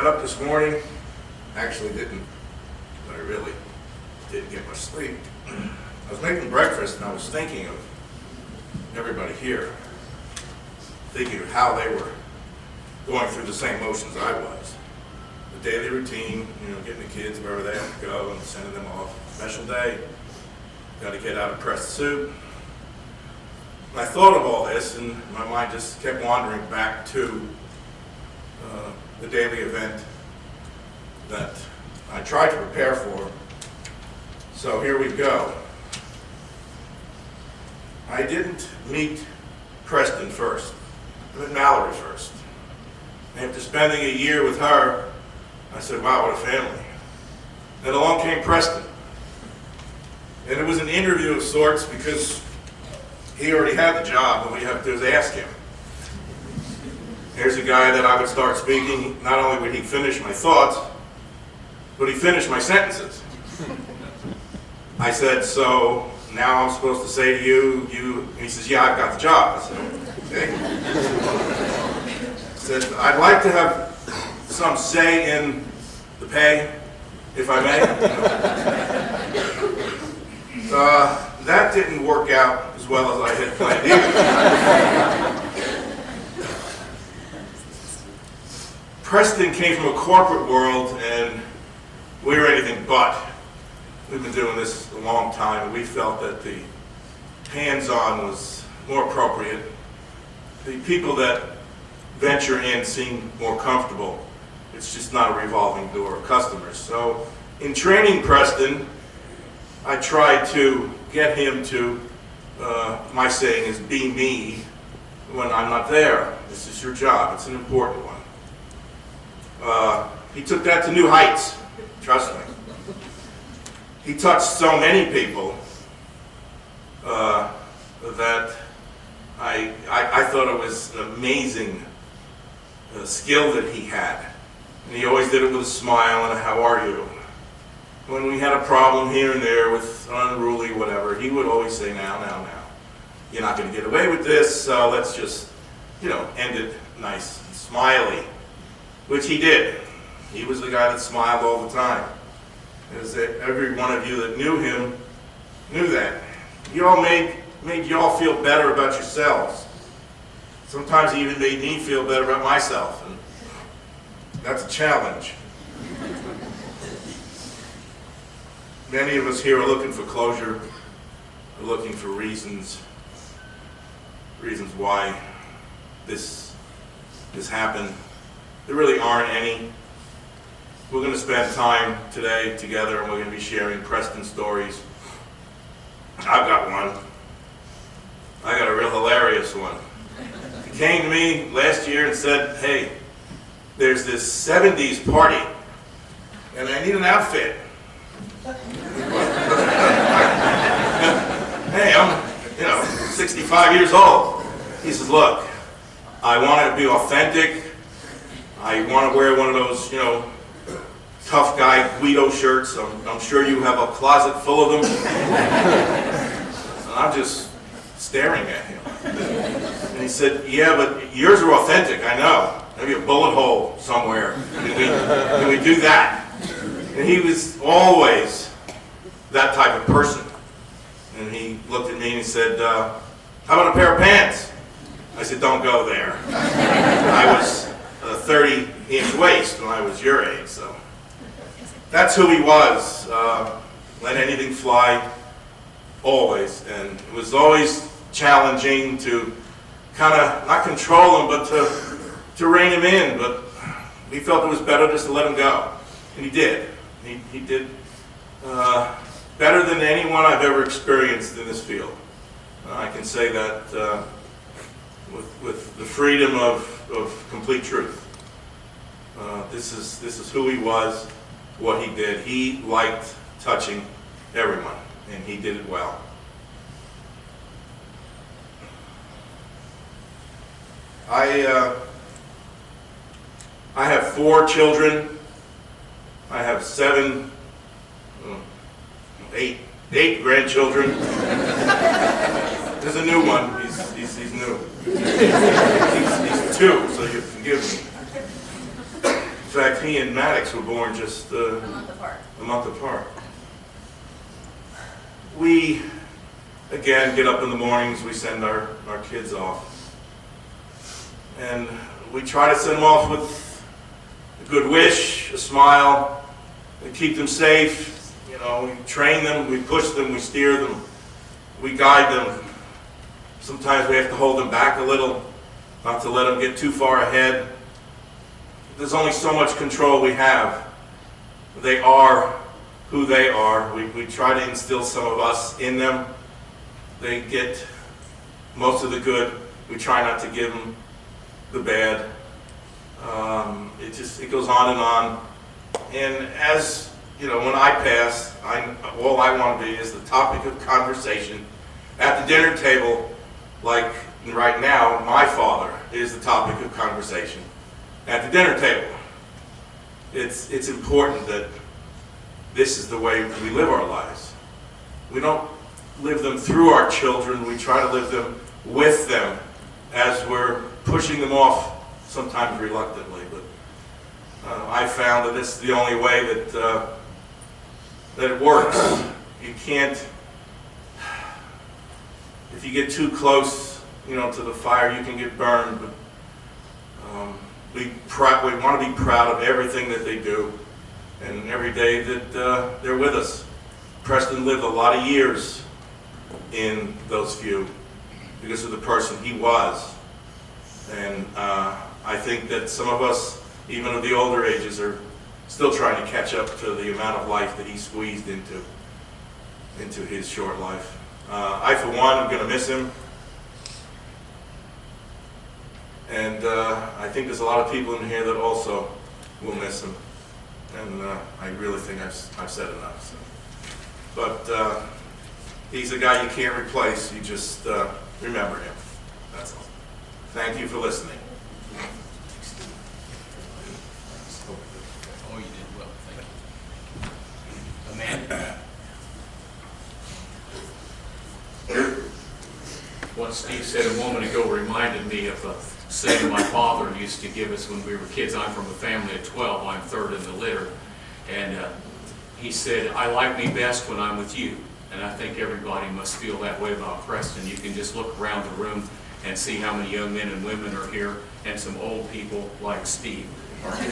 got up this morning, actually didn't, but I really didn't get much sleep. I was making breakfast and I was thinking of everybody here, thinking of how they were going through the same motions I was. The daily routine, getting the kids wherever they have to go and sending them off. Special day, got to get out of pressed soup. And I thought of all this and my mind just kept wandering back to the daily event that I tried to prepare for. So here we go. I didn't meet Preston first. I met Mallory first. And after spending a year with her, I said, wow, what a family. Then along came Preston. And it was an interview of sorts because he already had the job. All we have to do is ask him. Here's a guy that I would start speaking, not only would he finish my thoughts, but he finished my sentences. I said, so now I'm supposed to say to you, and he says, yeah, I've got the job. I said, okay. I said, I'd like to have some say in the pay, if I may. That didn't work out as well as I had planned either. Preston came from a corporate world and we were anything but. We've been doing this a long time and we felt that the hands-on was more appropriate. The people that venture in seem more comfortable. It's just not a revolving door of customers. So in training Preston, I tried to get him to, my saying is be me when I'm not there. This is your job, it's an important one. He took that to new heights, trust me. He touched so many people that I thought it was an amazing skill that he had. And he always did it with a smile and a how are you. When we had a problem here and there with unruly whatever, he would always say, now. You're not going to get away with this, so let's just, end it nice and smiley. Which he did. He was the guy that smiled all the time. As every one of you that knew him knew that. He all made you all feel better about yourselves. Sometimes he even made me feel better about myself. And that's a challenge. Many of us here are looking for closure. We're looking for reasons why this happened. There really aren't any. We're going to spend time today together and we're going to be sharing Preston stories. I've got one. I got a real hilarious one. He came to me last year and said, hey, there's this 70s party and I need an outfit. Hey, I'm 65 years old. He says, look, I want it to be authentic. I want to wear one of those, tough guy Guido shirts. I'm sure you have a closet full of them. And I'm just staring at him. And he said, yeah, but yours are authentic, I know. Maybe a bullet hole somewhere. Can we do that? And he was always that type of person. And he looked at me and he said, how about a pair of pants? I said, don't go there. I was 30-inch waist when I was your age, so. That's who he was. Let anything fly, always. And it was always challenging to kind of, not control him, but to rein him in. But we felt it was better just to let him go. And he did. He did better than anyone I've ever experienced in this field. I can say that with the freedom of complete truth. This is who he was, what he did. He liked touching everyone, and he did it well. I have 4 children. I have 8 grandchildren. There's a new one. He's new. He's 2, so you forgive me. fact, he and Maddox were born just A month apart. a month apart. We, again, get up in the mornings, we send our kids off. And we try to send them off with a good wish, a smile, and keep them safe. You know, we train them, we push them, we steer them, we guide them. Sometimes we have to hold them back a little, not to let them get too far ahead. There's only so much control we have. They are who they are. We try to instill some of us in them. They get most of the good. We try not to give them the bad. It goes on and on. And as you know, when I pass, all I want to be is the topic of conversation at the dinner table. Like right now, my father is the topic of conversation at the dinner table. It's important that this is the way we live our lives. We don't live them through our children. We try to live them with them as we're pushing them off, sometimes reluctantly. But I found that this is the only way that it works. You can't, if you get too close, you know, to the fire, you can get burned. But we want to be proud of everything that they do, and every day that they're with us. Preston lived a lot of years in those few because of the person he was. And I think that some of us, even of the older ages, are still trying to catch up to the amount of life that he squeezed into his short life. I, for one, am going to miss him. And I think there's a lot of people in here that also will miss him. And I really think I've said enough. So. But he's a guy you can't replace. You just remember him. That's all. Thank you for listening. Oh, you did well. Thank you. Amanda? What Steve said a moment ago reminded me of a saying my father used to give us when we were kids. I'm from a family of 12. I'm third in the litter. And he said, I like me best when I'm with you. And I think everybody must feel that way about Preston. You can just look around the room and see how many young men and women are here, and some old people like Steve are here.